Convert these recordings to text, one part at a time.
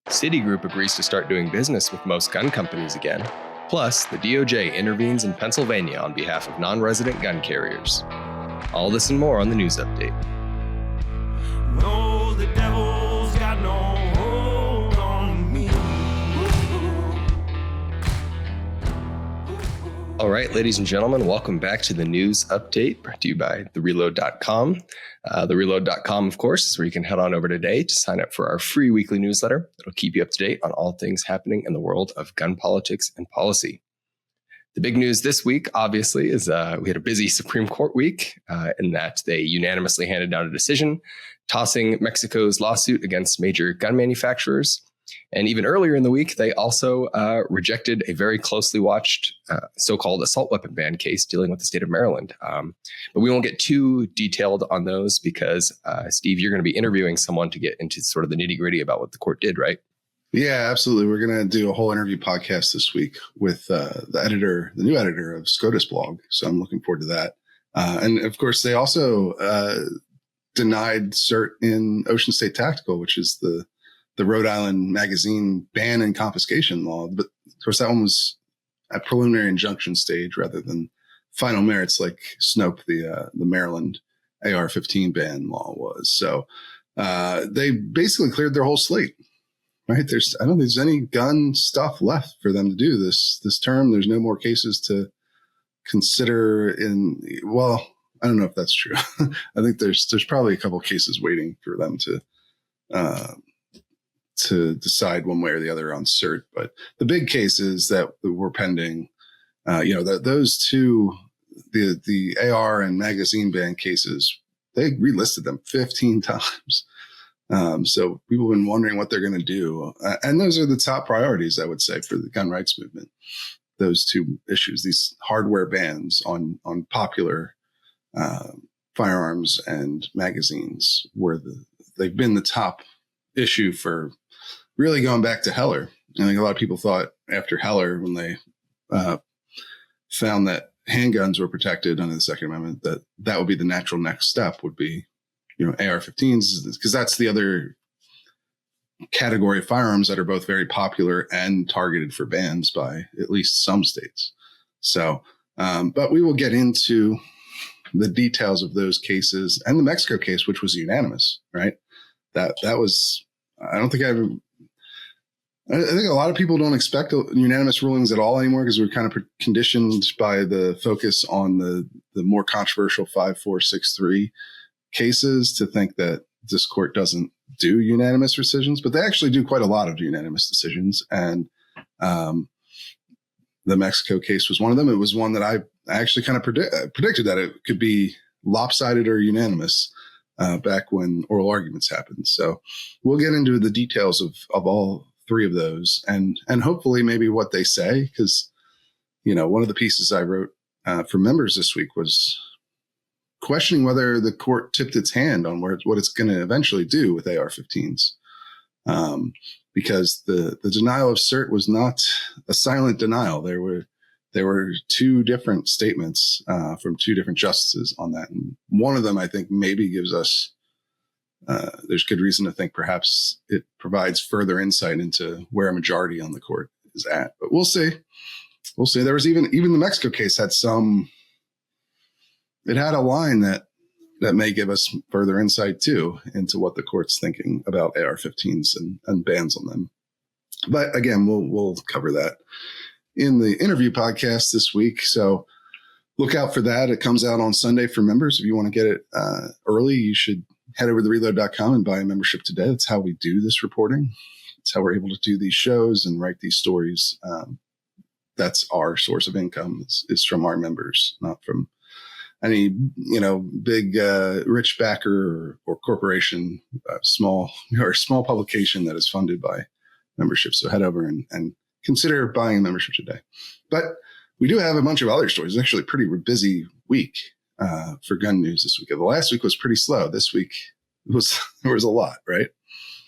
Citigroup agrees to start doing business with most gun companies again. Plus, the DOJ intervenes in Pennsylvania on behalf of non-resident gun carriers. All this and more on the news update. No, the devil's got no hold on me. All right, ladies and gentlemen, welcome back to the news update brought to you by TheReload.com. TheReload.com, of course, is where you can head on over today to sign up for our free weekly newsletter. It'll keep you up to date on all things happening in the world of gun politics and policy. The big news this week, obviously, is we had a busy Supreme Court week in that they unanimously handed down a decision tossing Mexico's lawsuit against major gun manufacturers. And even earlier in the week, they also rejected a very closely watched so-called assault weapon ban case dealing with the state of Maryland. But we won't get too detailed on those because, Steve, you're going to be interviewing someone to get into sort of the nitty-gritty about what the court did, right? Yeah, absolutely. We're going to do a whole interview podcast this week with the new editor of SCOTUS blog. So I'm looking forward to that. And of course, they also denied cert in Ocean State Tactical, which is the Rhode Island magazine ban and confiscation law. But of course, that one was at preliminary injunction stage rather than final merits like Snope, the Maryland AR-15 ban law was. So they basically cleared their whole slate. Right. I don't think there's any gun stuff left for them to do this term. There's no more cases to consider well, I don't know if that's true. I think there's probably a couple of cases waiting for them to decide one way or the other on cert. But the big cases that were pending, those two, the AR and magazine ban cases, they relisted them 15 times. So people have been wondering what they're going to do. And those are the top priorities, I would say, for the gun rights movement. Those two issues, these hardware bans on popular firearms and magazines, they've been the top issue for really going back to Heller. I think a lot of people thought after Heller, when they found that handguns were protected under the Second Amendment, that would be the natural next step would be AR-15s, because that's the other category of firearms that are both very popular and targeted for bans by at least some states. So, but we will get into the details of those cases and the Mexico case, which was unanimous, right? That was, I think a lot of people don't expect unanimous rulings at all anymore because we're kind of conditioned by the focus on the more controversial 5463 cases to think that this court doesn't do unanimous decisions, but they actually do quite a lot of unanimous decisions. And the Mexico case was one of them. It was one that I actually kind of predicted that it could be lopsided or unanimous back when oral arguments happened. So we'll get into the details of all three of those and hopefully maybe what they say, because, one of the pieces I wrote for members this week was questioning whether the court tipped its hand on what it's going to eventually do with AR-15s, because the denial of cert was not a silent denial. There were two different statements from two different justices on that, and one of them I think maybe gives us there's good reason to think perhaps it provides further insight into where a majority on the court is at. But we'll see. There was even the Mexico case had some. It had a line that may give us further insight, too, into what the court's thinking about AR-15s and bans on them. But again, we'll cover that in the interview podcast this week. So look out for that. It comes out on Sunday for members. If you want to get it early, you should head over to reload.com and buy a membership today. That's how we do this reporting. It's how we're able to do these shows and write these stories. That's our source of income is from our members, not from any, big rich backer or corporation, small publication that is funded by membership. So head over and consider buying a membership today. But we do have a bunch of other stories. It's actually a pretty busy week for gun news this week. The last week was pretty slow. This week there was a lot, right?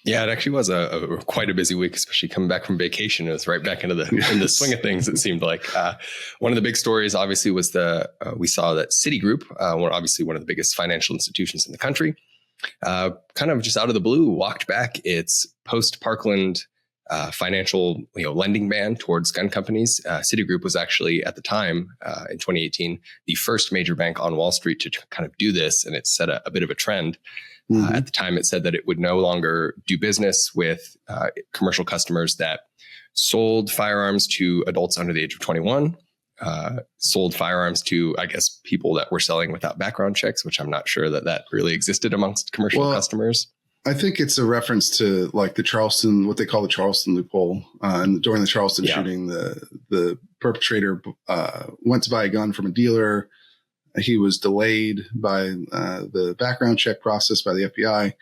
Yeah, it actually was quite a busy week, especially coming back from vacation. It was right back into the swing of things. It seemed like one of the big stories, obviously, was we saw that Citigroup, obviously one of the biggest financial institutions in the country, kind of just out of the blue, walked back its post-Parkland financial lending ban towards gun companies. Citigroup was actually at the time in 2018 the first major bank on Wall Street to kind of do this, and it set a bit of a trend. At the time, it said that it would no longer do business with commercial customers that sold firearms to adults under the age of 21, sold firearms to, I guess, people that were selling without background checks, which I'm not sure that really existed amongst commercial customers. I think it's a reference to like the Charleston, what they call the Charleston loophole. And during the Charleston shooting, the perpetrator went to buy a gun from a dealer. He was delayed by the background check process by the FBI.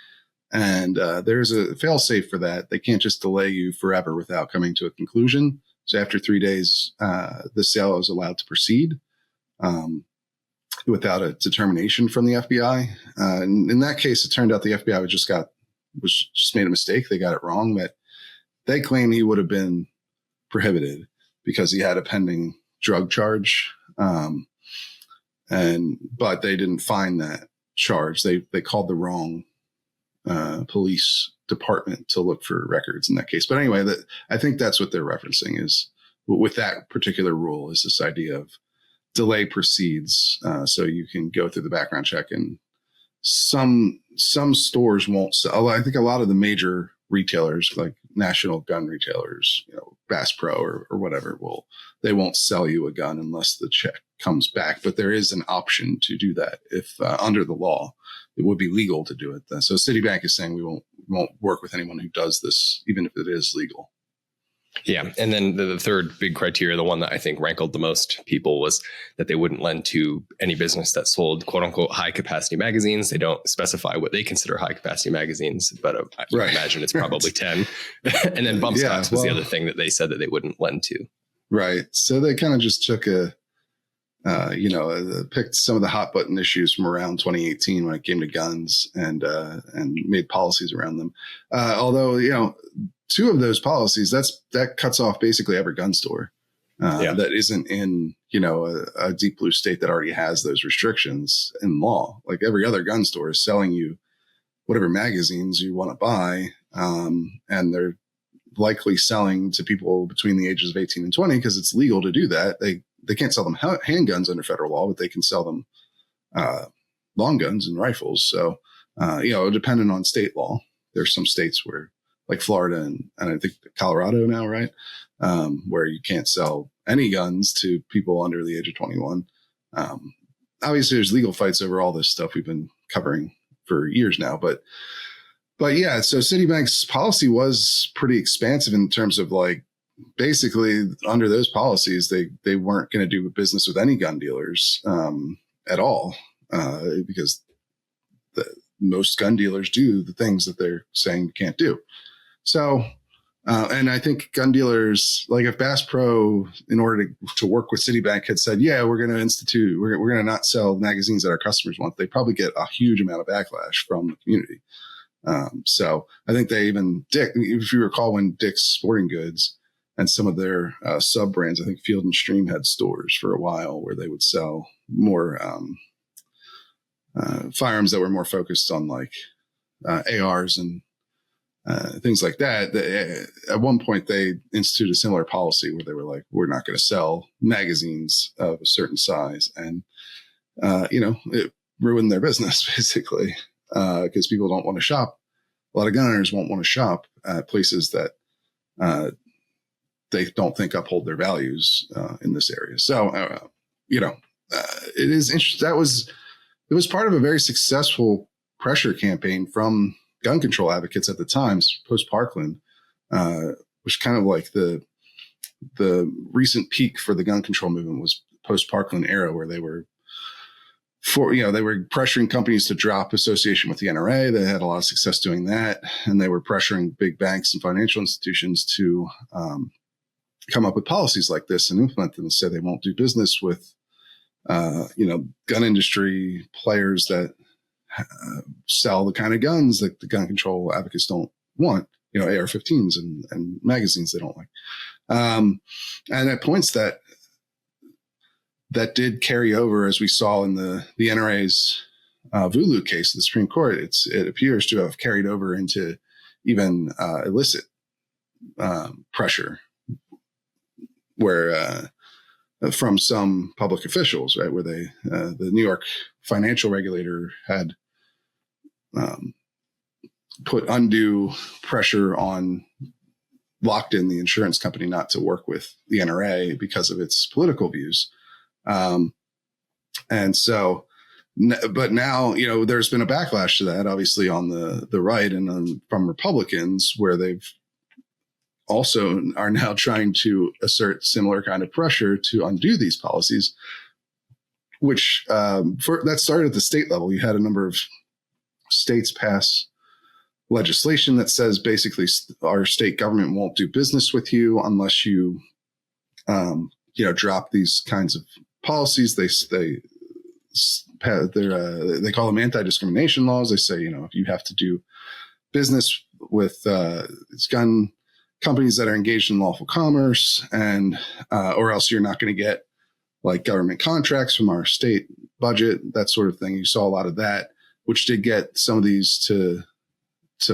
And there's a fail-safe for that. They can't just delay you forever without coming to a conclusion. So after 3 days, the sale was allowed to proceed without a determination from the FBI. And in that case, it turned out the FBI was just made a mistake. They got it wrong. That they claim he would have been prohibited because he had a pending drug charge. But they didn't find that charge. They called the wrong police department to look for records in that case. But anyway, I think that's what they're referencing is with that particular rule is this idea of delay proceeds. So you can go through the background check, and some stores won't sell. I think a lot of the major retailers, like national gun retailers, Bass Pro or whatever, they won't sell you a gun unless the check comes back. But there is an option to do that if under the law, it would be legal to do it. So Citibank is saying we won't work with anyone who does this, even if it is legal. Yeah. And then the third big criteria, the one that I think rankled the most people, was that they wouldn't lend to any business that sold quote unquote high capacity magazines. They don't specify what they consider high capacity magazines, but I imagine it's probably 10. And then bump stocks was the other thing that they said that they wouldn't lend to. Right. So they kind of just took picked some of the hot button issues from around 2018 when it came to guns and made policies around them. Although, two of those policies, that cuts off basically every gun store that isn't in, a deep blue state that already has those restrictions in law. Like every other gun store is selling you whatever magazines you want to buy. And they're likely selling to people between the ages of 18 and 20 because it's legal to do that. They can't sell them handguns under federal law, but they can sell them long guns and rifles. So, depending on state law, there's some states where, like Florida and I think Colorado now, right, where you can't sell any guns to people under the age of 21. Obviously, there's legal fights over all this stuff we've been covering for years now. But yeah, so Citibank's policy was pretty expansive in terms of like, basically under those policies, they weren't going to do business with any gun dealers at all because most gun dealers do the things that they're saying you can't do. So, and I think gun dealers, like if Bass Pro, in order to work with Citibank, had said, yeah, we're going to not sell magazines that our customers want, they probably get a huge amount of backlash from the community. So I think they even, if you recall when Dick's Sporting Goods and some of their sub brands, I think Field and Stream had stores for a while where they would sell more firearms that were more focused on like ARs and things like that. At one point, they instituted a similar policy where they were like, we're not going to sell magazines of a certain size. And, it ruined their business basically because people don't want to shop. A lot of gun owners won't want to shop at places that they don't think uphold their values in this area. So, it is interesting. It was part of a very successful pressure campaign from gun control advocates at the time, post-Parkland, which kind of like the recent peak for the gun control movement was post-Parkland era, where they were pressuring companies to drop association with the NRA. They had a lot of success doing that. And they were pressuring big banks and financial institutions to come up with policies like this and implement them and say they won't do business with, gun industry players that sell the kind of guns that the gun control advocates don't want, AR-15s and magazines they don't like. And at points that did carry over, as we saw in the NRA's Vulu case of the Supreme Court. It appears to have carried over into even illicit pressure where from some public officials, right, where they the New York financial regulator had put undue pressure on Lockton, the insurance company, not to work with the NRA because of its political views. And so, but now, there's been a backlash to that, obviously on the right and from Republicans, where they've also are now trying to assert similar kind of pressure to undo these policies, which that started at the state level. You had a number of states pass legislation that says basically our state government won't do business with you unless you, drop these kinds of policies. They call them anti-discrimination laws. They say, if you have to do business with gun companies that are engaged in lawful commerce, and or else you're not going to get like government contracts from our state budget, that sort of thing. You saw a lot of that, which did get some of these to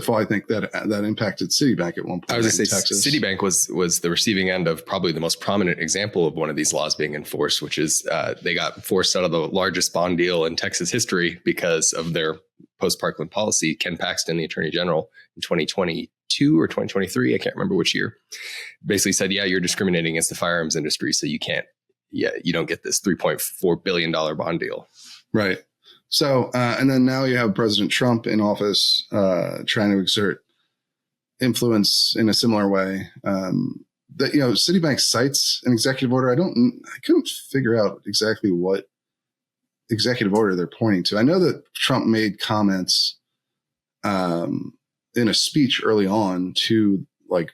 fall. I think that impacted Citibank at one point. I was going to say Citibank was the receiving end of probably the most prominent example of one of these laws being enforced, which is they got forced out of the largest bond deal in Texas history because of their post-Parkland policy. Ken Paxton, the attorney general, in 2022 or 2023, I can't remember which year, basically said, yeah, you're discriminating against the firearms industry, so you don't get this $3.4 billion bond deal. Right. So, and then now you have President Trump in office trying to exert influence in a similar way. That Citibank cites an executive order. I couldn't figure out exactly what executive order they're pointing to. I know that Trump made comments in a speech early on to like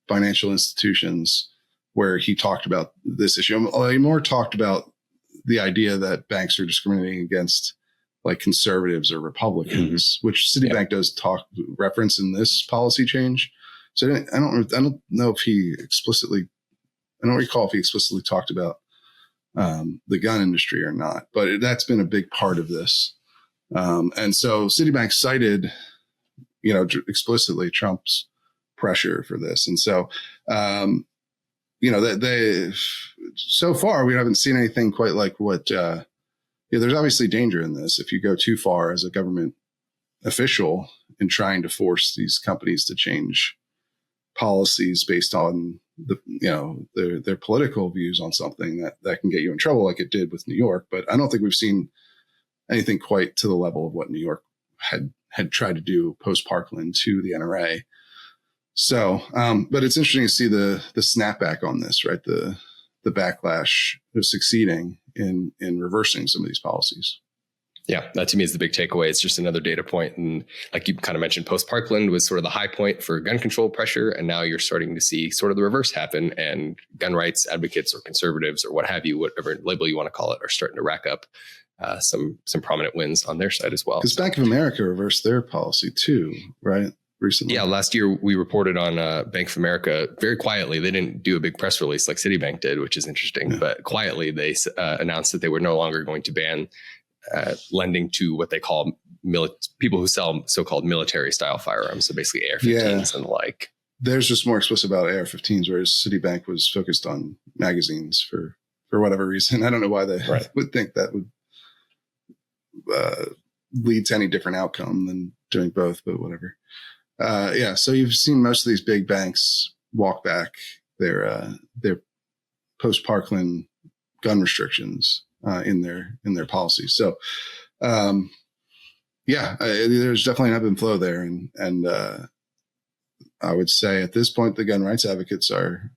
financial institutions where he talked about this issue. He more talked about the idea that banks are discriminating against like conservatives or Republicans, which Citibank does reference in this policy change. So I don't know if he explicitly, I don't recall if he explicitly talked about the gun industry or not, but that's been a big part of this. And so Citibank cited, explicitly Trump's pressure for this. And so, that they, so far, we haven't seen anything quite like what, there's obviously danger in this. If you go too far as a government official in trying to force these companies to change policies based on their political views on something that can get you in trouble, like it did with New York. But I don't think we've seen anything quite to the level of what New York had tried to do post-Parkland to the NRA. So, but it's interesting to see the snapback on this, right? The backlash of succeeding in reversing some of these policies. Yeah, that to me is the big takeaway. It's just another data point. And like you kind of mentioned, post-Parkland was sort of the high point for gun control pressure. And now you're starting to see sort of the reverse happen. And gun rights advocates or conservatives or what have you, whatever label you want to call it, are starting to rack up some prominent wins on their side as well. Because Bank of America reversed their policy too, right? Recently. Yeah, last year we reported on Bank of America very quietly. They didn't do a big press release like Citibank did, which is interesting. But quietly, they announced that they were no longer going to ban lending to what they call people who sell so-called military-style firearms, so basically AR-15s and the like. There's just more explicit about AR-15s, whereas Citibank was focused on magazines for whatever reason. I don't know why they would think that would lead to any different outcome than doing both, but whatever. So you've seen most of these big banks walk back their post-Parkland gun restrictions in their policies. So, there's definitely an ebb and flow there, and I would say at this point the gun rights advocates are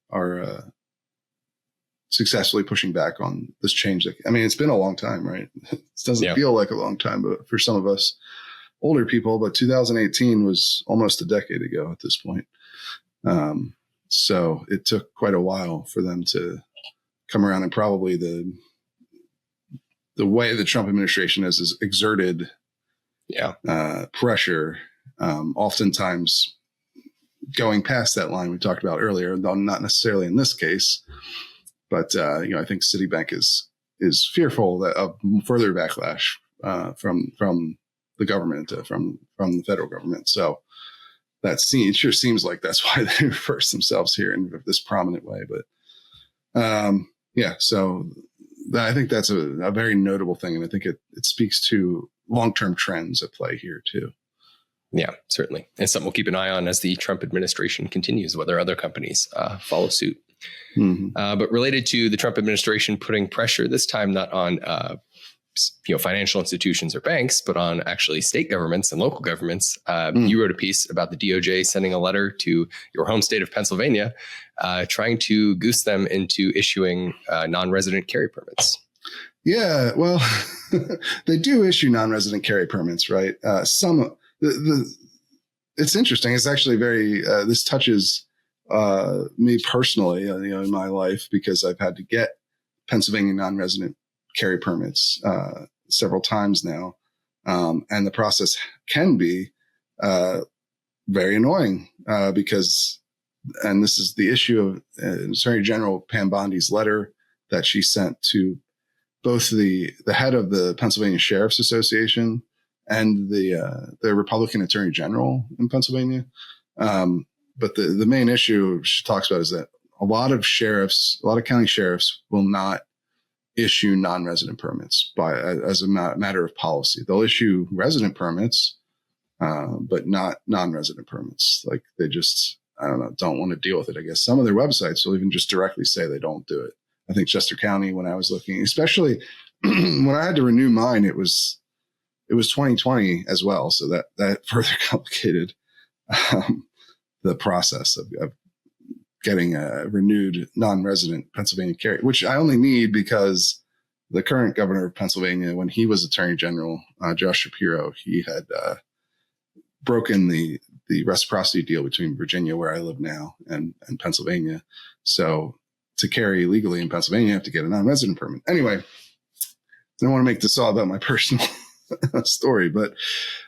successfully pushing back on this change. It's been a long time, right? It doesn't feel like a long time, but for some of us older people, but 2018 was almost a decade ago at this point. So it took quite a while for them to come around, and probably the way the Trump administration has exerted pressure, oftentimes going past that line we talked about earlier, though not necessarily in this case, but I think Citibank is fearful of further backlash from the government, from the federal government. So it sure seems like that's why they reverse themselves here in this prominent way. But so I think that's a very notable thing. And I think it speaks to long-term trends at play here too. Yeah, certainly. And something we'll keep an eye on as the Trump administration continues, whether other companies follow suit. Mm-hmm. But related to the Trump administration putting pressure, this time not on financial institutions or banks, but on actually state governments and local governments. You wrote a piece about the DOJ sending a letter to your home state of Pennsylvania, trying to goose them into issuing non-resident carry permits. Yeah, well, they do issue non-resident carry permits, right? It's interesting. It's actually very, this touches me personally, in my life, because I've had to get Pennsylvania non-resident carry permits several times now. And the process can be very annoying because, and this is the issue of Attorney General Pam Bondi's letter that she sent to both the head of the Pennsylvania Sheriff's Association and the Republican Attorney General in Pennsylvania. But the main issue she talks about is that a lot of county sheriffs will not issue non-resident permits as a matter of policy. They'll issue resident permits, but not non-resident permits. Like they just, don't want to deal with it. I guess some of their websites will even just directly say they don't do it. I think Chester County, when I was looking, especially when I had to renew mine, it was 2020 as well. So that further complicated the process of getting a renewed non-resident Pennsylvania carry, which I only need because the current governor of Pennsylvania, when he was Attorney General, Josh Shapiro, he had broken the reciprocity deal between Virginia, where I live now, and Pennsylvania. So to carry legally in Pennsylvania, you have to get a non-resident permit. Anyway, I don't want to make this all about my personal story, but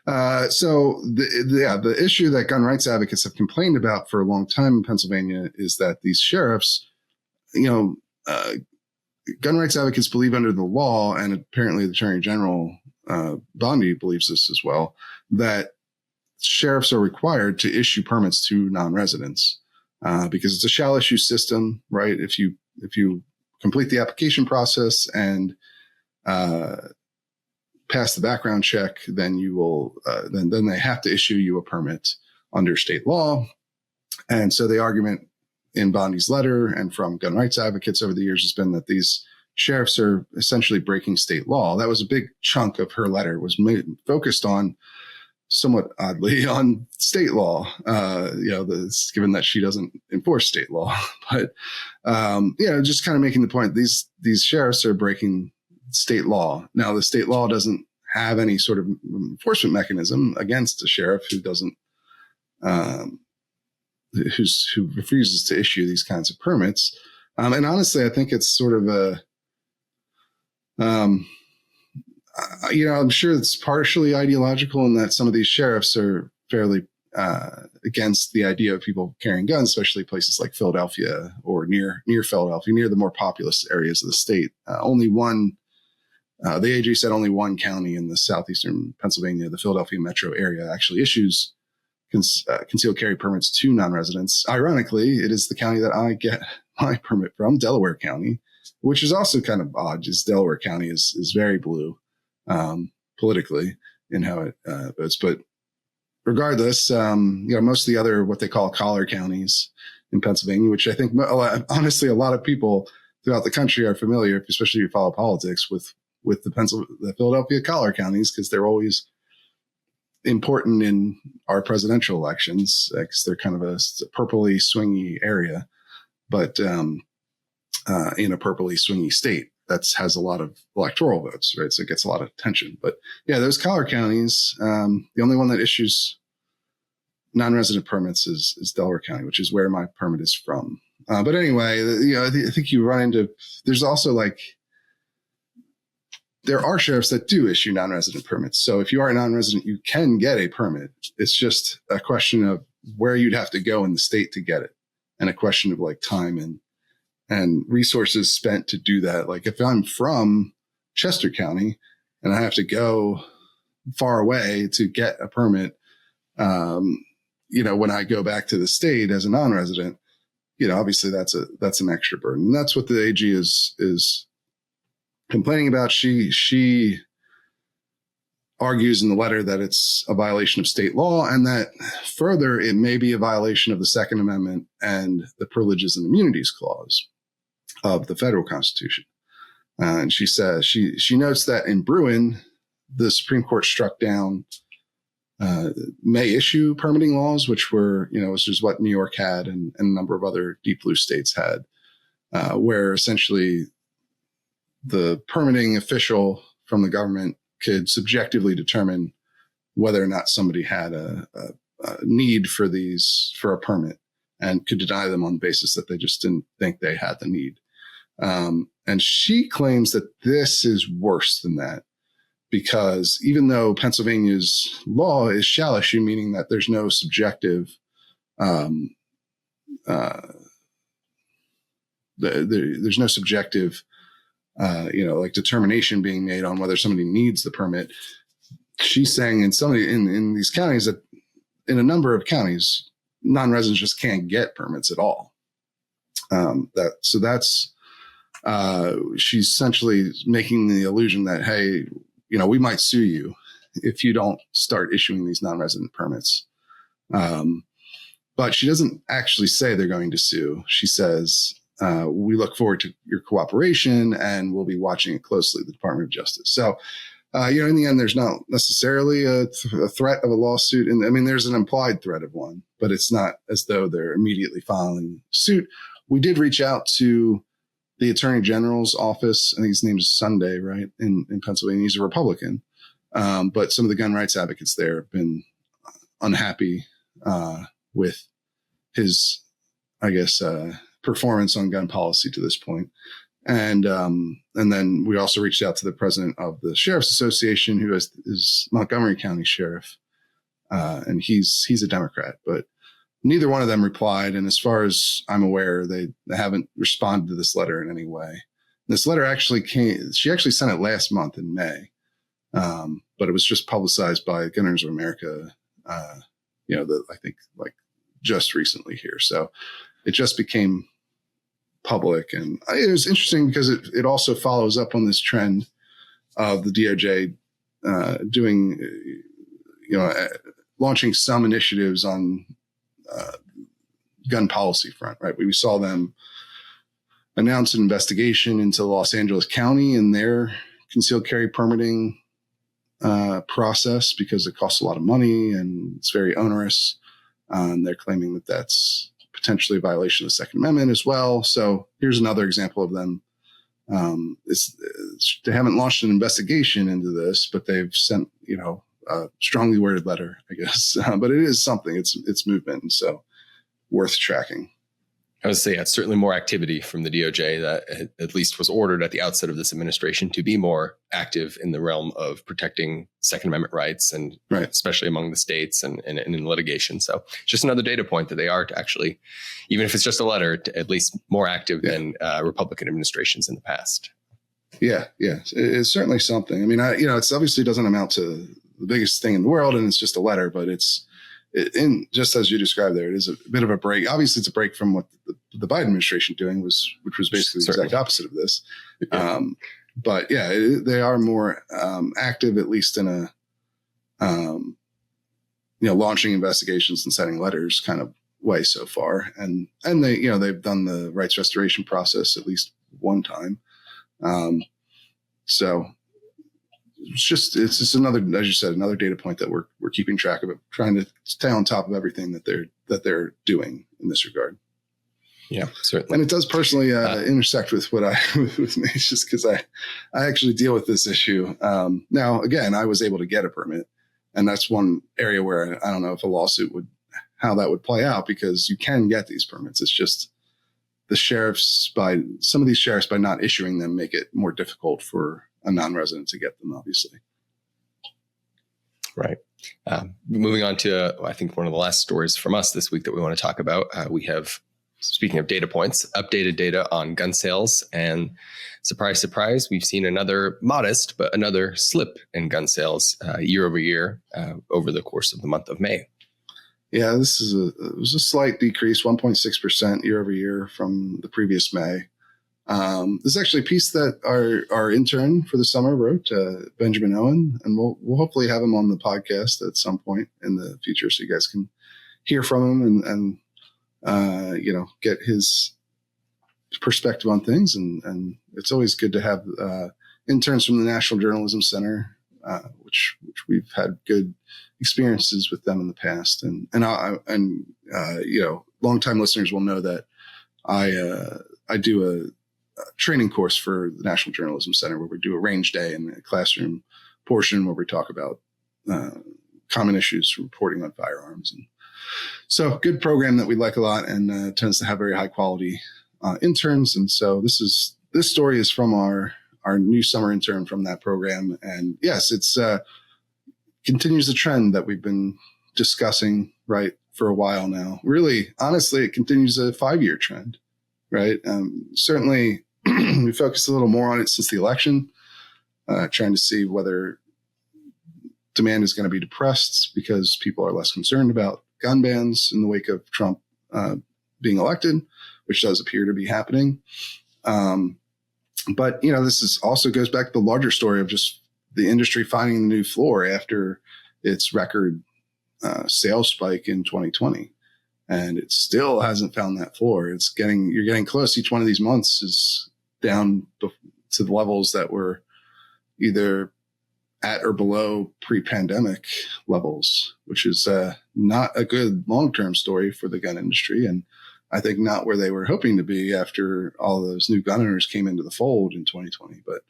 the issue that gun rights advocates have complained about for a long time in Pennsylvania is that these sheriffs, gun rights advocates believe under the law, and apparently the Attorney General Bondi believes this as well, that sheriffs are required to issue permits to non-residents because it's a shall issue system, right? If you complete the application process and pass the background check, then you will then they have to issue you a permit under state law. And so the argument in Bondi's letter and from gun rights advocates over the years has been that these sheriffs are essentially breaking state law. That was a big chunk of her letter, was focused on, somewhat oddly, on state law, given that she doesn't enforce state law. But, just kind of making the point, these sheriffs are breaking state law. Now, the state law doesn't have any sort of enforcement mechanism against a sheriff who doesn't, who refuses to issue these kinds of permits. And honestly, I think it's sort of I'm sure it's partially ideological in that some of these sheriffs are fairly against the idea of people carrying guns, especially places like Philadelphia or near Philadelphia, near the more populous areas of the state. The AG said only one county in the southeastern Pennsylvania, the Philadelphia metro area, actually issues concealed carry permits to non-residents. Ironically, it is the county that I get my permit from, Delaware County, which is also kind of odd, just Delaware County is very blue politically in how it votes. But regardless, most of the other, what they call collar counties in Pennsylvania, which I think honestly a lot of people throughout the country are familiar, especially if you follow politics, with the Philadelphia collar counties, because they're always important in our presidential elections because they're kind of a purpley swingy area, but in a purpley swingy state that has a lot of electoral votes, right? So it gets a lot of attention. But yeah, those collar counties, the only one that issues non-resident permits is Delaware County, which is where my permit is from. But anyway, I think you run into, there's also there are sheriffs that do issue non-resident permits. So if you are a non-resident, you can get a permit. It's just a question of where you'd have to go in the state to get it, and a question of time and resources spent to do that. Like if I'm from Chester County and I have to go far away to get a permit, when I go back to the state as a non-resident, obviously that's an extra burden. And that's what the AG is complaining about. She argues in the letter that it's a violation of state law, and that further it may be a violation of the Second Amendment and the Privileges and Immunities Clause of the federal Constitution. And she says she notes that in Bruin, the Supreme Court struck down may issue permitting laws, which were, which is what New York had and a number of other deep blue states had, where essentially the permitting official from the government could subjectively determine whether or not somebody had a need for a permit, and could deny them on the basis that they just didn't think they had the need. And she claims that this is worse than that, because even though Pennsylvania's law is shall issue, meaning that there's no subjective, there's no subjective, determination being made on whether somebody needs the permit. She's saying in these counties that in a number of counties, non-residents just can't get permits at all. She's essentially making the illusion that, hey, we might sue you if you don't start issuing these non-resident permits. But she doesn't actually say they're going to sue. She says, we look forward to your cooperation and we'll be watching it closely, the Department of Justice. So, in the end, there's not necessarily a threat of a lawsuit. And there's an implied threat of one, but it's not as though they're immediately filing suit. We did reach out to the Attorney General's office. I think his name is Sunday, right? In Pennsylvania. He's a Republican. But some of the gun rights advocates there have been unhappy with his, performance on gun policy to this point. And then we also reached out to the president of the Sheriff's Association, who is Montgomery County Sheriff. And he's a Democrat, but neither one of them replied. And as far as I'm aware, they haven't responded to this letter in any way. This letter she actually sent it last month in May. But it was just publicized by Gun Owners of America, I think just recently here. So it just became public. And it was interesting because it also follows up on this trend of the DOJ doing, launching some initiatives on gun policy front, right? We saw them announce an investigation into Los Angeles County and their concealed carry permitting process, because it costs a lot of money and it's very onerous. And they're claiming that that's potentially a violation of the Second Amendment as well. So here's another example of them. They haven't launched an investigation into this, but they've sent, a strongly worded letter, I guess. But it is something. It's movement, and so worth tracking. I would say it's certainly more activity from the DOJ that at least was ordered at the outset of this administration to be more active in the realm of protecting Second Amendment rights, and right, especially among the states and in litigation. So just another data point that they are to actually, even if it's just a letter, at least more active than Republican administrations in the past. Yeah. It's certainly something. It's obviously doesn't amount to the biggest thing in the world, and it's just a letter, but just as you described there, it is a bit of a break. Obviously, it's a break from what the Biden administration doing which was basically the exact opposite of this. Yeah. But they are more active, at least in a launching investigations and sending letters kind of way so far. And they've done the rights restoration process at least one time. So it's just another, as you said, another data point that we're keeping track of it, trying to stay on top of everything that they're doing in this regard. Yeah, certainly. And it does personally intersect with with me, just because I actually deal with this issue. Now, again, I was able to get a permit, and that's one area where I don't know if a lawsuit how that would play out, because you can get these permits. It's just some of these sheriffs, by not issuing them, make it more difficult for a non-resident to get them, obviously. Right. Moving on to, I think, one of the last stories from us this week that we want to talk about. We have, speaking of data points, updated data on gun sales. And surprise, surprise, we've seen another modest, but another slip in gun sales year over year over the course of the month of May. Yeah, it was a slight decrease, 1.6% year over year from the previous May. This is actually a piece that our intern for the summer wrote, Benjamin Owen, and we'll hopefully have him on the podcast at some point in the future, so you guys can hear from him and get his perspective on things. And it's always good to have interns from the National Journalism Center, which we've had good experiences with them in the past. And longtime listeners will know that I do a training course for the National Journalism Center where we do a range day in the classroom portion where we talk about common issues for reporting on firearms. And so good program that we like a lot and tends to have very high quality interns. And so this story is from our new summer intern from that program. And yes, it's continues the trend that we've been discussing, right, for a while now. Really, honestly, it continues a 5-year trend, right? Certainly, we focused a little more on it since the election, trying to see whether demand is going to be depressed because people are less concerned about gun bans in the wake of Trump being elected, which does appear to be happening. But, this also goes back to the larger story of just the industry finding the new floor after its record sales spike in 2020. And it still hasn't found that floor. You're getting close. Each one of these months is down to the levels that were either at or below pre-pandemic levels, which is not a good long-term story for the gun industry. And I think not where they were hoping to be after all those new gun owners came into the fold in 2020. But,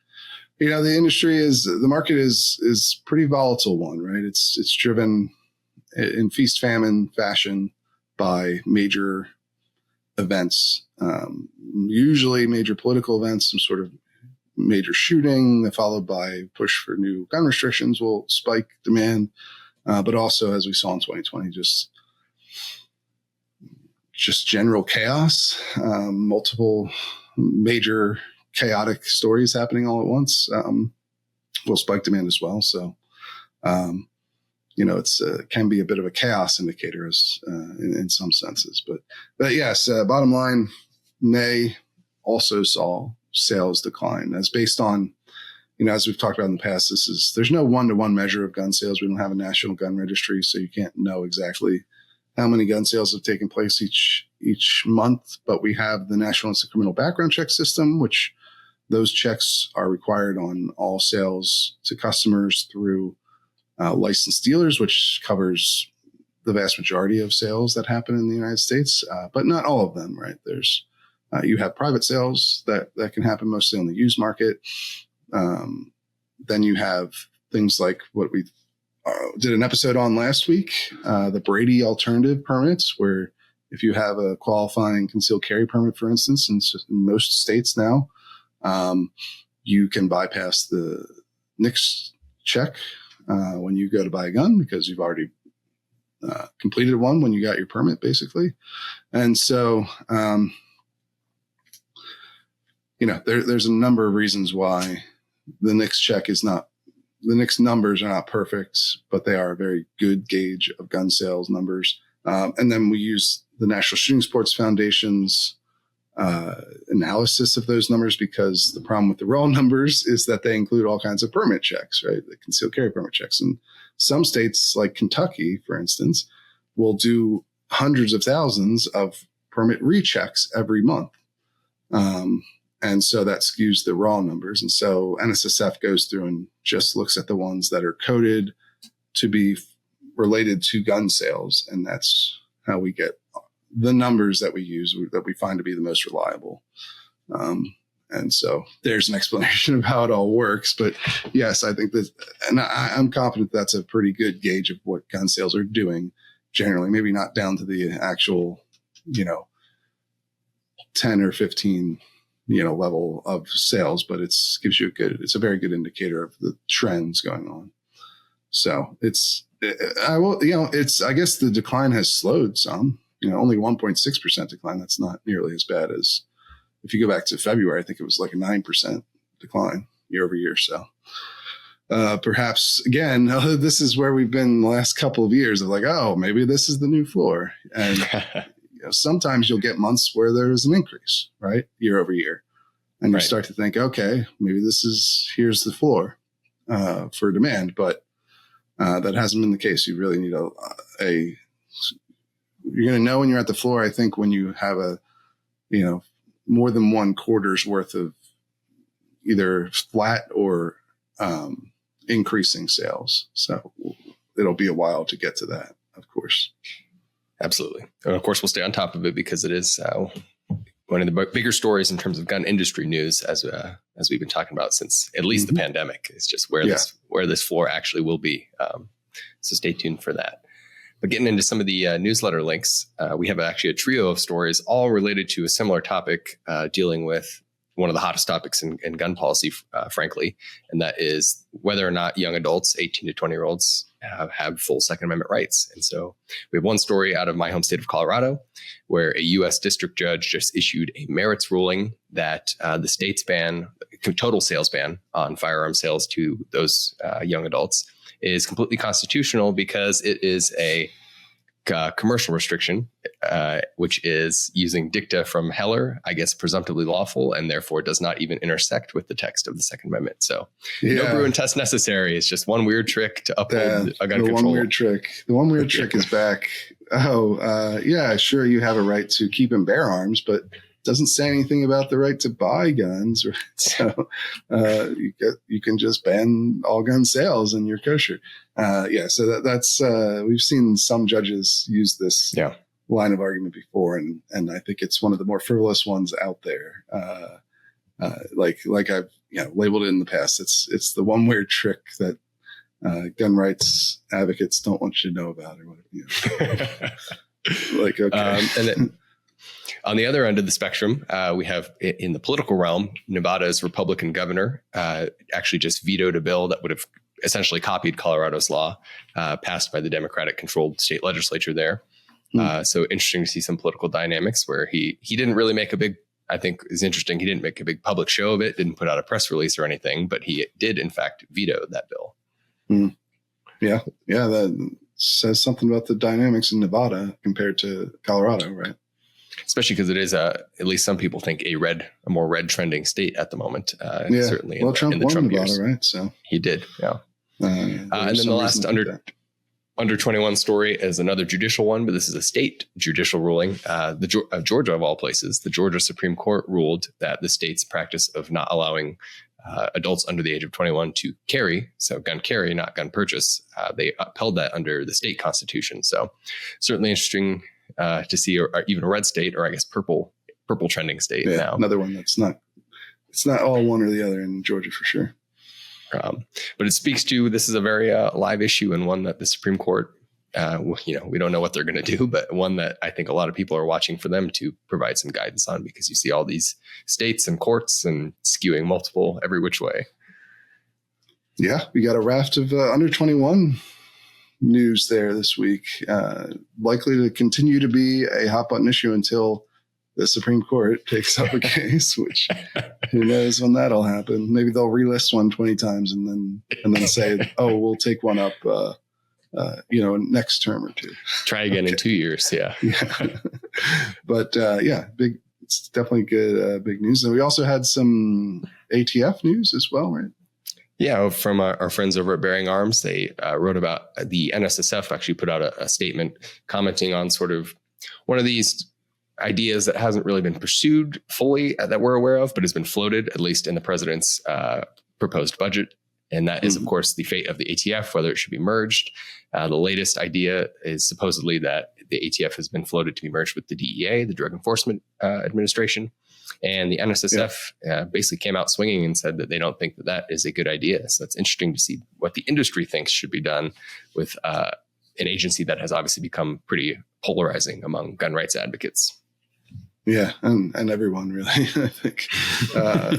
the market is pretty volatile one, right? It's driven in feast famine fashion by major events, usually major political events, some sort of major shooting followed by push for new gun restrictions will spike demand. But also, as we saw in 2020, just general chaos, multiple major chaotic stories happening all at once will spike demand as well. So, it's can be a bit of a chaos indicator in some senses. But yes, bottom line, May also saw sales decline as based on, as we've talked about in the past, there's no one-to-one measure of gun sales. We don't have a national gun registry, so you can't know exactly how many gun sales have taken place each month. But we have the National Instant Criminal Background Check System, which those checks are required on all sales to customers through licensed dealers, which covers the vast majority of sales that happen in the United States, but not all of them, right? There's you have private sales that can happen mostly on the used market. Then you have things like what we did an episode on last week, the Brady alternative permits, where if you have a qualifying concealed carry permit, for instance, in most states now, you can bypass the NICS check when you go to buy a gun because you've already completed one when you got your permit, basically. And so, there's a number of reasons why the NICS check the NICS numbers are not perfect, but they are a very good gauge of gun sales numbers. And then we use the National Shooting Sports Foundation's analysis of those numbers, because the problem with the raw numbers is that they include all kinds of permit checks, right? The concealed carry permit checks. And some states like Kentucky, for instance, will do hundreds of thousands of permit rechecks every month. And so that skews the raw numbers. And so NSSF goes through and just looks at the ones that are coded to be related to gun sales. And that's how we get the numbers that we use, that we find to be the most reliable. And so there's an explanation of how it all works. But yes, I think that, and I'm confident that's a pretty good gauge of what gun sales are doing generally, maybe not down to the actual, 10 or 15 level of sales, but it's a very good indicator of the trends going on. So I guess the decline has slowed some, only 1.6% decline. That's not nearly as bad as if you go back to February. I think it was like a 9% decline year over year. So perhaps again, this is where we've been the last couple of years of like, oh, maybe this is the new floor. And sometimes you'll get months where there's an increase, right? Year over year. And you start to think, okay, maybe here's the floor for demand, but that hasn't been the case. You really need you're going to know when you're at the floor, I think, when you have more than one quarter's worth of either flat or increasing sales. So it'll be a while to get to that, of course. Absolutely. And of course, we'll stay on top of it because it is one of the bigger stories in terms of gun industry news, as we've been talking about since at least the pandemic. It's just where this floor actually will be. So stay tuned for that. But getting into some of the newsletter links, we have actually a trio of stories all related to a similar topic, dealing with one of the hottest topics in gun policy, frankly, and that is whether or not young adults, 18 to 20-year-olds, have full Second Amendment rights. And so we have one story out of my home state of Colorado, where a U.S. district judge just issued a merits ruling that the state's total sales ban on firearm sales to those young adults is completely constitutional because it is a commercial restriction, which is using dicta from Heller, I guess presumptively lawful, and therefore does not even intersect with the text of the Second Amendment. So no Bruin test necessary. It's just one weird trick to uphold a gun control. The one weird trick is back. Sure, you have a right to keep and bear arms, but doesn't say anything about the right to buy guns. Right? So you can just ban all gun sales and you're kosher. So that's we've seen some judges use this line of argument before, and I think it's one of the more frivolous ones out there. Like I've labeled it in the past. It's the one weird trick that gun rights advocates don't want you to know about, or whatever. Like, okay. And then on the other end of the spectrum, we have in the political realm, Nevada's Republican governor actually just vetoed a bill that would have essentially copied Colorado's law, passed by the Democratic-controlled state legislature there. So interesting to see some political dynamics where he didn't really make a big, I think is interesting, he didn't make a big public show of it, didn't put out a press release or anything, but he did, in fact, veto that bill. Yeah, that says something about the dynamics in Nevada compared to Colorado, right? Especially because it is, at least some people think, a more red trending state at the moment. Certainly in Trump in the Trump Nevada, years. right? So he did, yeah. And then the last under 21 story is another judicial one, but this is a state judicial ruling. Georgia, of all places, the Georgia Supreme Court ruled that the state's practice of not allowing adults under the age of 21 to carry, so gun carry, not gun purchase, they upheld that under the state constitution. So certainly interesting to see, or even a red state, or I guess purple trending state now. Another one it's not all one or the other in Georgia for sure. But it speaks to, this is a very live issue, and one that the Supreme Court, we don't know what they're going to do, but one that I think a lot of people are watching for them to provide some guidance on, because you see all these states and courts and skewing multiple every which way. Yeah, we got a raft of under 21 news there this week, likely to continue to be a hot button issue until the Supreme Court takes up a case, which who knows when that'll happen. Maybe they'll relist one 20 times and then say, oh, we'll take one up, next term or two. Try again in 2 years. Yeah. But big, it's definitely good, big news. And we also had some ATF news as well, right? Yeah, from our friends over at Bearing Arms. They wrote about the NSSF actually put out a statement commenting on sort of one of these ideas that hasn't really been pursued fully that we're aware of, but has been floated, at least in the president's proposed budget. And that is, of course, the fate of the ATF, whether it should be merged. The latest idea is supposedly that the ATF has been floated to be merged with the DEA, the Drug Enforcement Administration. And the NSSF basically came out swinging and said that they don't think that is a good idea. So that's interesting to see what the industry thinks should be done with an agency that has obviously become pretty polarizing among gun rights advocates. Yeah, and everyone really, I think,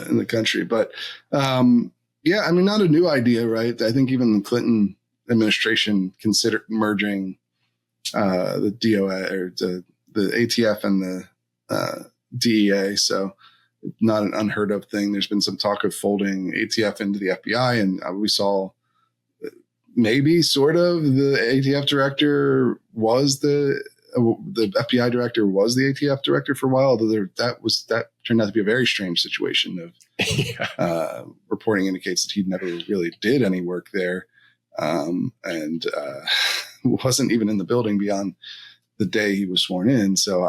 in the country. But not a new idea, right? I think even the Clinton administration considered merging the DOA or the ATF and the DEA. So not an unheard of thing. There's been some talk of folding ATF into the FBI, and we saw maybe sort of the ATF director was the FBI director was the ATF director for a while. Although that turned out to be a very strange situation of reporting indicates that he never really did any work there, and wasn't even in the building beyond the day he was sworn in. So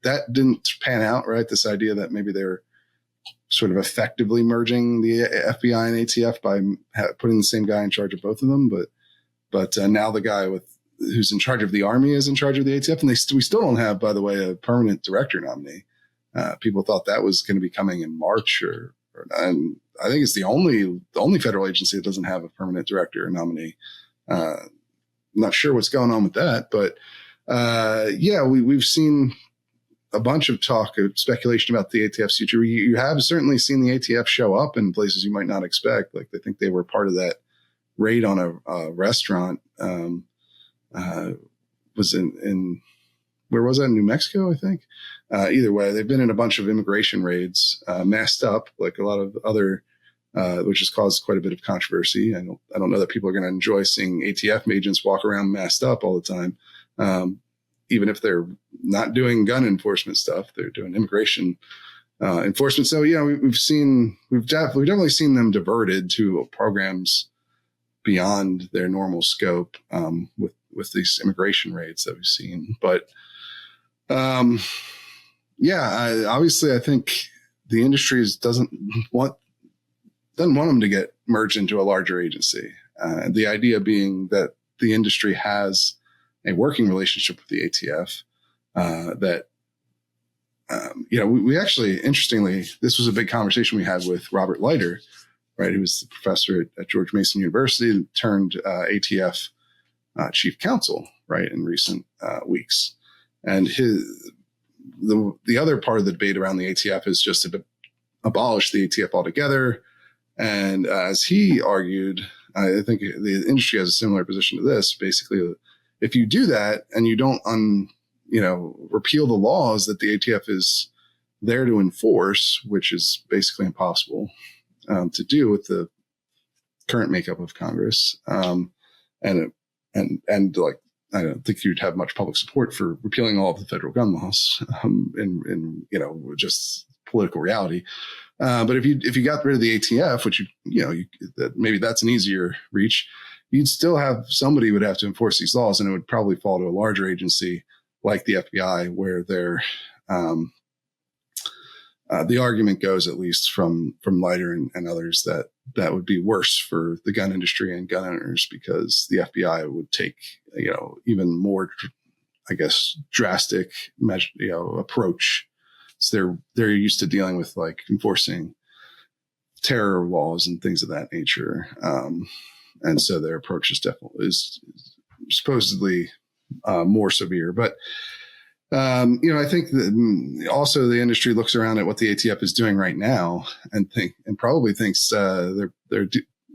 that didn't pan out, right? This idea that maybe they're sort of effectively merging the FBI and ATF by putting the same guy in charge of both of them. But now the guy who's in charge of the Army is in charge of the ATF. And we still don't have, by the way, a permanent director nominee. People thought that was going to be coming in March and I think it's the only federal agency that doesn't have a permanent director nominee. Not sure what's going on with that, but we've seen a bunch of talk of speculation about the ATF's future. You have certainly seen the ATF show up in places you might not expect. Like I think they were part of that raid on a restaurant. Was in where was that? In New Mexico, I think. Either way, they've been in a bunch of immigration raids, masked up like a lot of other, which has caused quite a bit of controversy. I don't know that people are going to enjoy seeing ATF agents walk around masked up all the time. Even if they're not doing gun enforcement stuff, they're doing immigration enforcement. So we've definitely seen them diverted to programs beyond their normal scope with these immigration raids that we've seen. But obviously, I think the industry doesn't want them to get merged into a larger agency. The idea being that the industry has a working relationship with the ATF we actually, interestingly, this was a big conversation we had with Robert Leiter, right? Who was the professor at George Mason University and turned ATF chief counsel, right, in recent weeks. And the other part of the debate around the ATF is just to abolish the ATF altogether. And as he argued, I think the industry has a similar position to this. Basically, if you do that and you don't repeal the laws that the ATF is there to enforce, which is basically impossible to do with the current makeup of Congress, and I don't think you'd have much public support for repealing all of the federal gun laws in just political reality. But if you got rid of the ATF, which maybe that's an easier reach, you'd still have somebody would have to enforce these laws, and it would probably fall to a larger agency like the FBI, where they're the argument goes, at least from Leiter and others, that would be worse for the gun industry and gun owners because the FBI would take even more, I guess, drastic approach. So they're used to dealing with like enforcing terror laws and things of that nature, and so their approach is supposedly more severe. But I think that also the industry looks around at what the ATF is doing right now and probably thinks they're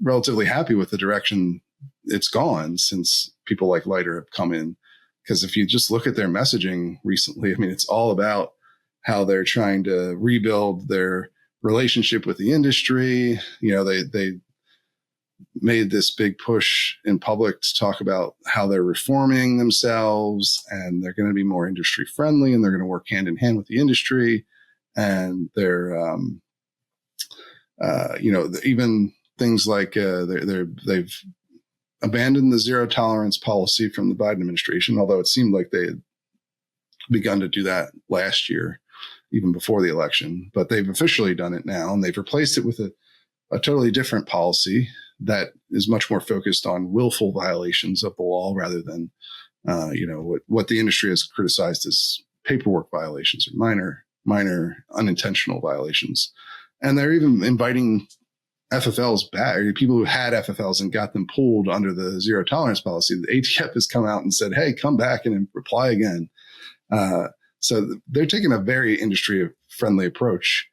relatively happy with the direction it's gone since people like Leiter have come in. Because if you just look at their messaging recently, I mean, it's all about how they're trying to rebuild their relationship with the industry. They made this big push in public to talk about how they're reforming themselves and they're going to be more industry friendly and they're going to work hand in hand with the industry. And they're, even things like they've abandoned the zero tolerance policy from the Biden administration, although it seemed like they had begun to do that last year, even before the election. But they've officially done it now, and they've replaced it with a totally different policy that is much more focused on willful violations of the law rather than, what the industry has criticized as paperwork violations or minor unintentional violations. And they're even inviting FFLs back, or people who had FFLs and got them pulled under the zero tolerance policy. The ATF has come out and said, hey, come back and apply again. So they're taking a very industry friendly approach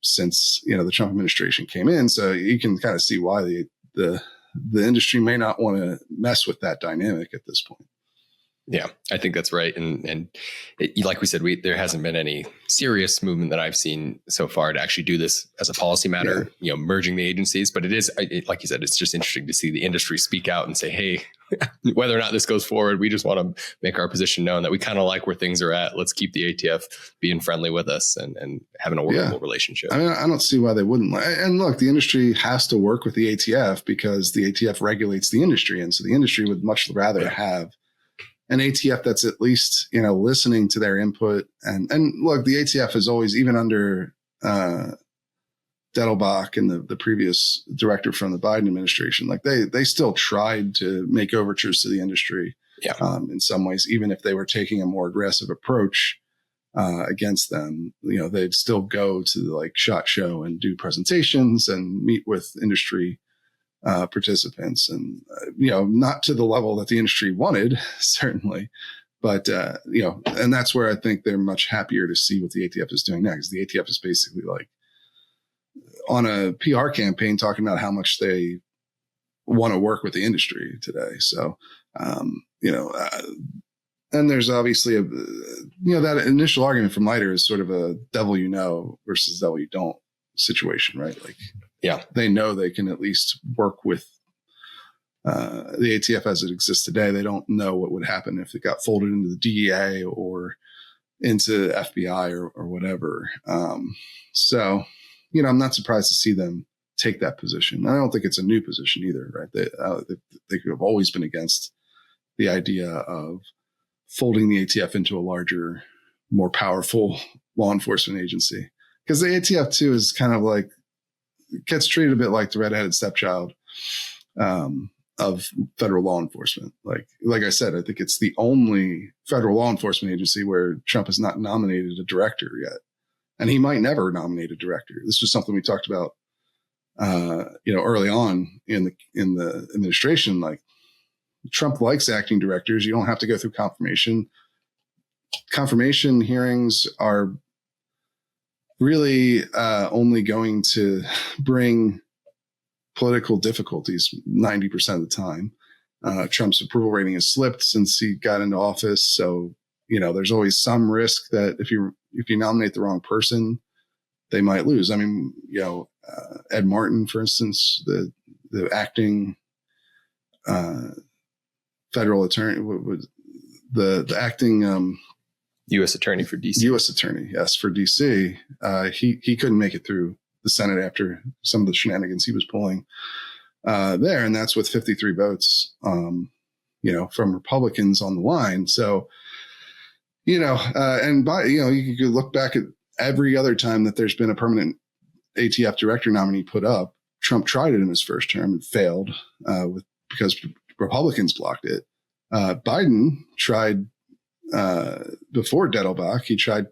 since the Trump administration came in. So you can kind of see why the industry may not want to mess with that dynamic at this point. Yeah, I think that's right. And like we said, there hasn't been any serious movement that I've seen so far to actually do this as a policy matter, merging the agencies. But like you said, it's just interesting to see the industry speak out and say, hey, whether or not this goes forward, we just want to make our position known that we kind of like where things are at. Let's keep the ATF being friendly with us and having a workable relationship. I mean, I don't see why they wouldn't. And look, the industry has to work with the ATF because the ATF regulates the industry. And so the industry would much rather have an ATF that's at least, listening to their input. And look, the ATF is always, even under Dettelbach and the previous director from the Biden administration, like they still tried to make overtures to the industry in some ways, even if they were taking a more aggressive approach against them. They'd still go to like SHOT Show and do presentations and meet with industry participants, and not to the level that the industry wanted, certainly, but and that's where I think they're much happier to see what the ATF is doing next. The ATF is basically like on a PR campaign talking about how much they want to work with the industry today. So, and there's obviously that initial argument from Leiter is sort of a devil versus devil you don't situation, right? Like, they know they can at least work with the ATF as it exists today. They don't know what would happen if it got folded into the DEA or into FBI or whatever. So, I'm not surprised to see them take that position. I don't think it's a new position either, right? They have always been against the idea of folding the ATF into a larger, more powerful law enforcement agency. Because the ATF too is kind of like, gets treated a bit like the redheaded stepchild of federal law enforcement. Like I said, I think it's the only federal law enforcement agency where Trump has not nominated a director yet. And he might never nominate a director. This was something we talked about, early on in the administration. Like, Trump likes acting directors. You don't have to go through confirmation. Confirmation hearings are really only going to bring political difficulties 90% of the time. Trump's approval rating has slipped since he got into office. So, there's always some risk that if you nominate the wrong person, they might lose. I mean, Ed Martin, for instance, the acting federal attorney, the acting U.S. attorney for D.C. U.S. attorney, yes, for D.C. He couldn't make it through the Senate after some of the shenanigans he was pulling there, and that's with 53 votes, from Republicans on the line. So, you could look back at every other time that there's been a permanent ATF director nominee put up. Trump tried it in his first term and failed because Republicans blocked it. Biden tried before Dettelbach. He tried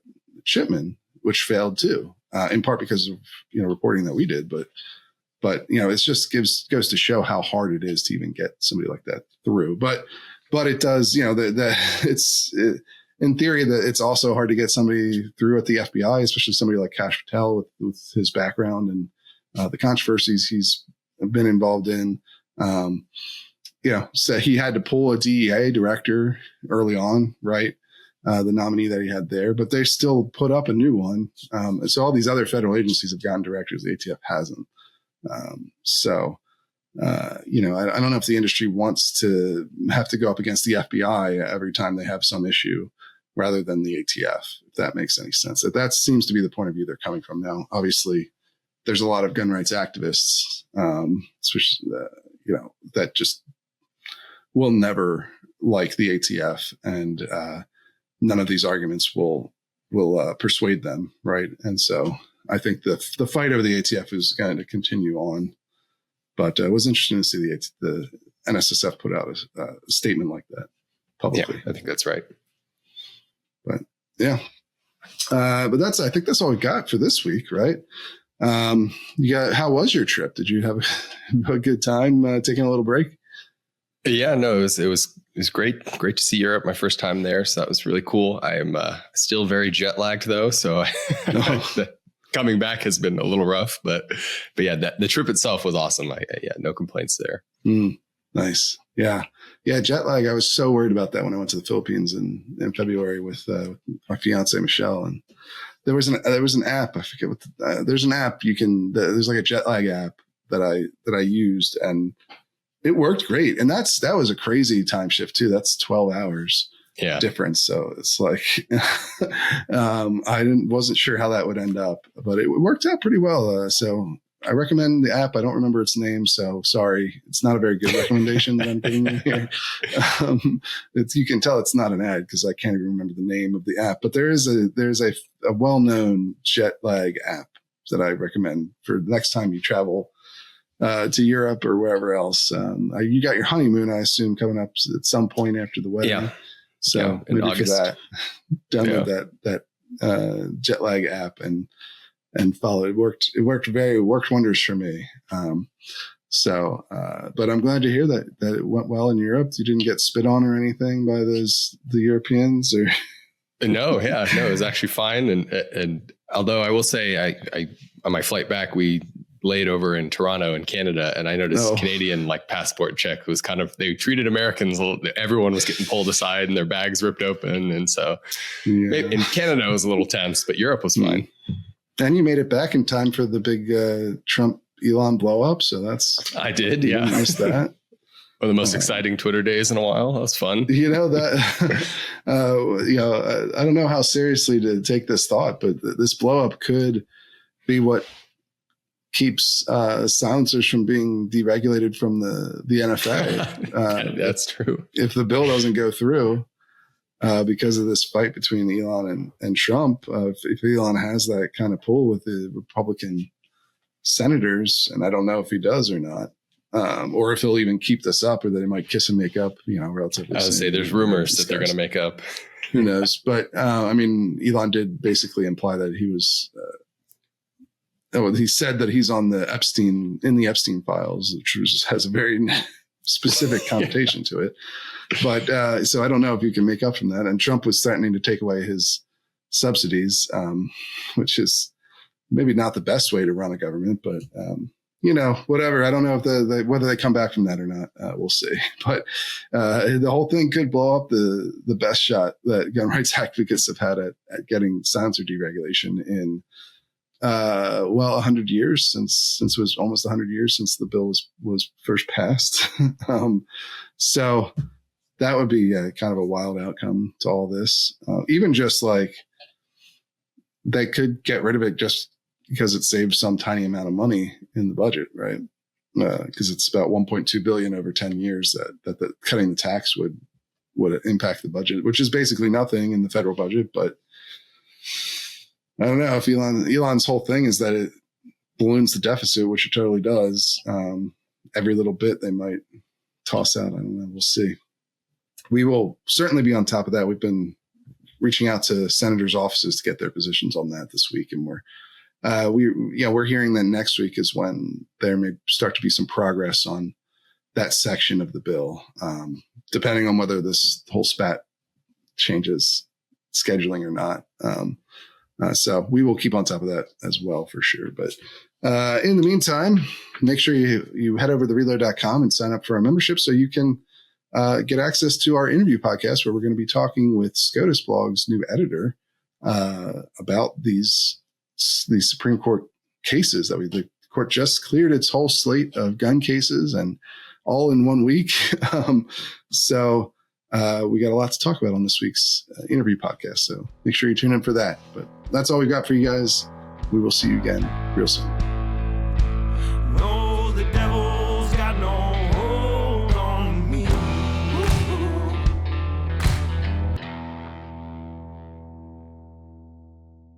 Chipman, which failed too, in part because of reporting that we did. But it just goes to show how hard it is to even get somebody like that through. But it does, in theory, that it's also hard to get somebody through at the FBI, especially somebody like Kash Patel with his background and the controversies he's been involved in. So he had to pull a DEA director early on, right? The nominee that he had there, but they still put up a new one. And so all these other federal agencies have gotten directors. The ATF hasn't. I don't know if the industry wants to have to go up against the FBI every time they have some issue rather than the ATF, if that makes any sense. That seems to be the point of view they're coming from now. Obviously, there's a lot of gun rights activists, especially, that just will never like the ATF, and none of these arguments will persuade them, right? And so I think the fight over the ATF is going to continue on. But it was interesting to see the NSSF put out a statement like that publicly. Yeah, I think that's right. But yeah, I think that's all we got for this week, right? How was your trip? Did you have a good time taking a little break? Yeah, no, it was great. Great to see Europe. My first time there. So that was really cool. I am still very jet lagged though. So coming back has been a little rough, but yeah, the trip itself was awesome. No complaints there. Nice. Yeah. Jet lag. I was so worried about that when I went to the Philippines in February with my fiance, Michelle. And there was an app. I forget what there's an app there's like a jet lag app that I used, and it worked great. And that was a crazy time shift too. That's 12 hours difference. So it's like, wasn't sure how that would end up, but it worked out pretty well. So I recommend the app. I don't remember its name, so sorry. It's not a very good recommendation that I'm giving you here. You can tell it's not an ad because I can't even remember the name of the app. But there's a well-known jet lag app that I recommend for the next time you travel to Europe or wherever else. You got your honeymoon, I assume, coming up at some point after the wedding. Yeah. So maybe August. For that, download that jet lag app and follow. It worked wonders for me. But I'm glad to hear that it went well in Europe. You didn't get spit on or anything by the Europeans or. No, it was actually fine. And although I will say I on my flight back, we laid over in Toronto in Canada, and I noticed Canadian passport check was they treated Americans, everyone was getting pulled aside and their bags ripped open. And so in Canada it was a little tense, but Europe was fine. And you made it back in time for the big Trump Elon blow up. So I did. Yeah. I missed that. One of the most exciting Twitter days in a while. That was fun. That, I don't know how seriously to take this thought, but this blow up could be what keeps silencers from being deregulated from the NFA. That's true. If the bill doesn't go through, because of this fight between Elon and Trump, if Elon has that kind of pull with the Republican senators, and I don't know if he does or not, or if he'll even keep this up, or that he might kiss and make up, relatively. I would say there's rumors that they're going to make up. Who knows? But Elon did basically imply that he was. He said that he's on the Epstein files, which has a very specific connotation to it. But so I don't know if you can make up from that. And Trump was threatening to take away his subsidies, which is maybe not the best way to run a government, but whatever. I don't know if whether they come back from that or not. We'll see. But the whole thing could blow up the best shot that gun rights advocates have had at getting silencer deregulation in 100 years since it was almost 100 years since the bill was first passed. So that would be kind of a wild outcome to all this. Even just they could get rid of it just because it saves some tiny amount of money in the budget, right? Because it's about 1.2 billion over 10 years that cutting the tax would impact the budget, which is basically nothing in the federal budget. But I don't know if Elon's whole thing is that it balloons the deficit, which it totally does. Every little bit they might toss out. I don't know. We'll see. We will certainly be on top of that. We've been reaching out to senators' offices to get their positions on that this week, and we're hearing that next week is when there may start to be some progress on that section of the bill, depending on whether this whole spat changes scheduling or not. So we will keep on top of that as well for sure. But in the meantime, make sure you head over to reload.com and sign up for our membership so you can get access to our interview podcast, where we're going to be talking with SCOTUS Blog's new editor about these Supreme Court cases that the court just cleared its whole slate of gun cases, and all in 1 week. So we got a lot to talk about on this week's interview podcast. So make sure you tune in for that. But that's all we got for you guys. We will see you again real soon.